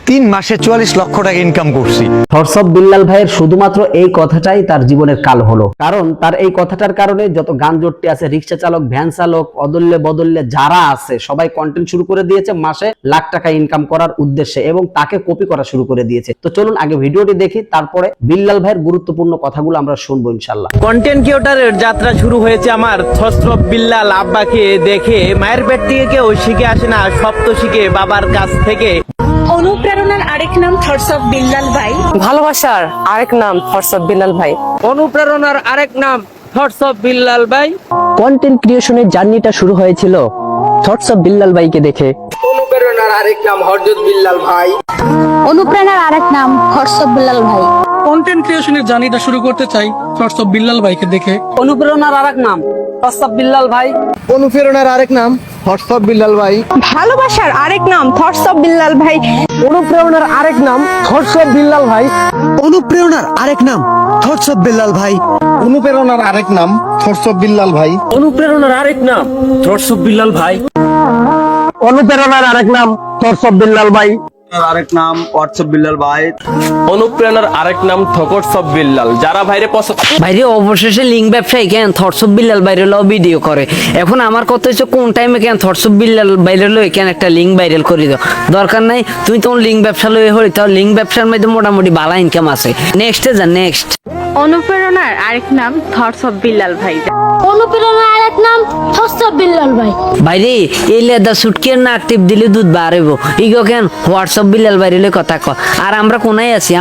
3 মাসে 44 লক্ষ টাকা ইনকাম করছি। থটস বিল্লাল ভাইয়ের শুধুমাত্র এই কথাটাই তার জীবনের কাল হলো, কারণ তার এই কথাটার কারণে যত গানজট্টি আছে, রিক্সা চালক, ভ্যান চালক, অদল্যে বদল্যে যারা আছে সবাই কন্টেন্ট শুরু করে দিয়েছে মাসে লাখ টাকা ইনকাম করার উদ্দেশ্যে, এবং তাকে কপি করা শুরু করে দিয়েছে। তো চলুন আগে ভিডিওটি দেখি, তারপরে বিল্লাল ভাইয়ের গুরুত্বপূর্ণ কথাগুলো আমরা শুনবো ইনশাল্লাহ। কন্টেন্ট ক্রিয়েটরের যাত্রা শুরু হয়েছে আমার থটস বিল্লাল আব্বাকে দেখে। মায়ের পেট থেকে কেউ শিখে আসে না, সব তো শিখে বাবার কাছ থেকে। অনুপ্রেরণার আরেক নাম থটস অফ বিল্লাল ভাই। ভালোবাসার আরেক নাম থটস অফ বিল্লাল ভাই। অনুপ্রেরণার আরেক নাম থটস বিল্লাল ভাই। কন্টেন্ট ক্রিয়েশনের জার্নিটা শুরু হয়েছিল থটস অফ বিল্লাল ভাইকে দেখে। অনুপ্রেরণার আরেক নাম হযরত বিল্লাল ভাই। অনুপ্রেরণার আরেক নাম থটস অফ বিল্লাল ভাই। কন্টেন্ট ক্রিয়েশনের জার্নিটা শুরু করতে চাই থটস অফ বিল্লাল ভাইকে দেখে। অনুপ্রেরণার আরেক নাম থটস অফ বিল্লাল ভাই। অনুপ্রেরণার আরেক নাম থটস অফ বিল্লাল ভাই। ভালোবাসার আরেক নাম থটস অফ বিল্লাল ভাই। অনুপ্রেরণার আরেক নাম থটস অফ বিল্লাল ভাই। অনুপ্রেরণার আরেক নাম থটস অফ বিল্লাল ভাই। অনুপ্রেরণার আরেক নাম থটস অফ বিল্লাল ভাই। অনুপ্রেরণার আরেক নাম থটস বিল্লাল ভাই। অনুপ্রেরণার আরেক নাম থটস অফ বিল্লাল ভাই। আরেক নাম হোয়াটসঅ্যাপ বিল্লাল ভাই। অনুপ্রেরণার আরেক নাম থটস বিল্লাল। যারা ভাইরে পছন্দ ভাইরে অবশেষে লিঙ্ক ব্যবসায়ী কেন থটস অফ বিল্লাল ভাইরে লও ভিডিও করে। এখন আমার কথা হচ্ছে কোন টাইমে কেন থটস অফ বিল্লাল ভাইরে লই কেন একটা লিঙ্ক ভাইরাল করে দাও। দরকার নাই তুমি তোমার লিঙ্ক ব্যবসা লই হই, তাও লিঙ্ক ব্যবসার মধ্যে মোটামুটি ভালো ইনকাম আছে। নেক্সটে যা নেক্সট। অনুপ্রেরণার আরেক নাম থটস অফ বিল্লাল ভাই। অনুপ্রেরণার আরেক নাম থটস অফ বিল্লাল ভাই। ভাইরে এই লেদা সুটকের নাক টিপ দিলে দুধ বাড়াইব। ইগো কেন হোয়াটসঅ্যাপ বিল্লাল ভাইরে লই কথা ক। আর আমরা কোনায় আছি,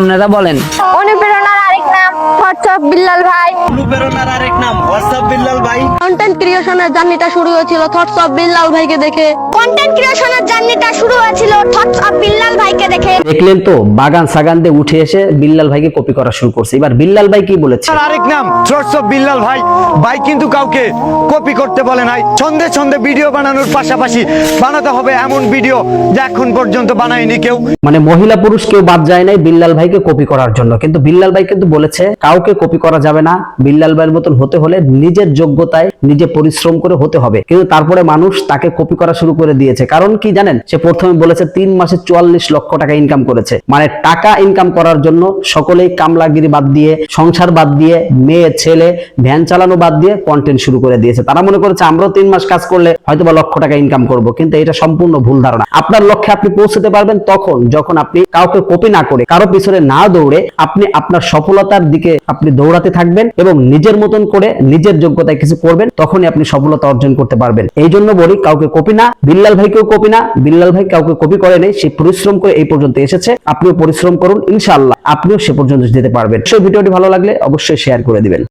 আপনারা বলেন। অনুপ্রেরণার আরেক নাম থটস অফ বিল্লাল ভাই। অনুপ্রেরণার আরেক নাম হোয়াটসঅ্যাপ বিল্লাল ভাই। কন্টেন্ট ক্রিয়েশনের জার্নিটা শুরু হয়েছিল থটস অফ বিল্লাল ভাইকে দেখে। কন্টেন্ট ক্রিয়েশনের জার্নিটা শুরু হয়েছিল থটস অফ বিল্লাল ভাইকে দেখে। দেখলেন তো, বাগান সাগান দিয়ে উঠে এসে বিল্লাল ভাইকে কপি করা শুরু করছে। এবার বিল্লাল ভাই কি বলেছে? আরেক নাম থটস অফ বিল্লাল ভাই। ভাই কিন্তু কাউকে কপি করতে বলে নাই। ছন্দে ছন্দে ভিডিও বানানোর পাশাপাশি বানাতে হবে এমন ভিডিও যা এখন পর্যন্ত বানায়নি কেউ। মানে মহিলা পুরুষ কেউ বাদ যায় নাই বিল্লাল ভাইকে কপি করার জন্য। কিন্তু বিল্লাল ভাই কিন্তু বলেছে কাউকে কপি করা যাবে না। বিল্লাল ভাইয়ের মতন হতে হলে নিজের যোগ্যতায় নিজে পরিশ্রম করে হতে হবে। কিন্তু তারপরে মানুষ তাকে কপি করা শুরু করে দিয়েছে। কারণ কি জানেন? সে প্রথমে বলেছে 3 মাসে 44 লক্ষ টাকা ইনকাম করেছে। মানে টাকা ইনকাম করার জন্য সকলেই কামলাগিরি বাদ দিয়ে, সংসার বাদ দিয়ে, মেয়ে ছেলে ভ্যান চালানো বাদ দিয়ে কন্টেন্ট শুরু করে দিয়েছে। তারা মনে করেছে আমরাও 3 মাস কাজ করলে হয়তোবা লক্ষ টাকা ইনকাম করব। কিন্তু এটা সম্পূর্ণ ভুল ধারণা। আপনার লক্ষ্যে আপনি পৌঁছতে পারবেন তখন যখন আপনি কাউকে কপি না করে, কারো পিছনে না দৌড়ে আপনি আপনার সফলতার দিকে আপনি দৌড়াতে থাকবেন এবং নিজের মতন করে নিজের যোগ্যতায় কিছু করবেন, তখনই আপনি সফলতা অর্জন করতে পারবেন। এই জন্য বলি কাউকে কপি না। বিল্লাল ভাইকেও কপি না। বিল্লাল ভাই কাউকে কপি করে নেই, সে পরিশ্রম করে এই পর্যন্ত এসেছে। আপনিও পরিশ্রম করুন, ইনশাআল্লাহ আপনিও সে পর্যন্ত যেতে পারবেন। সেই ভিডিওটি ভালো লাগলে অবশ্যই শেয়ার করে দিবেন।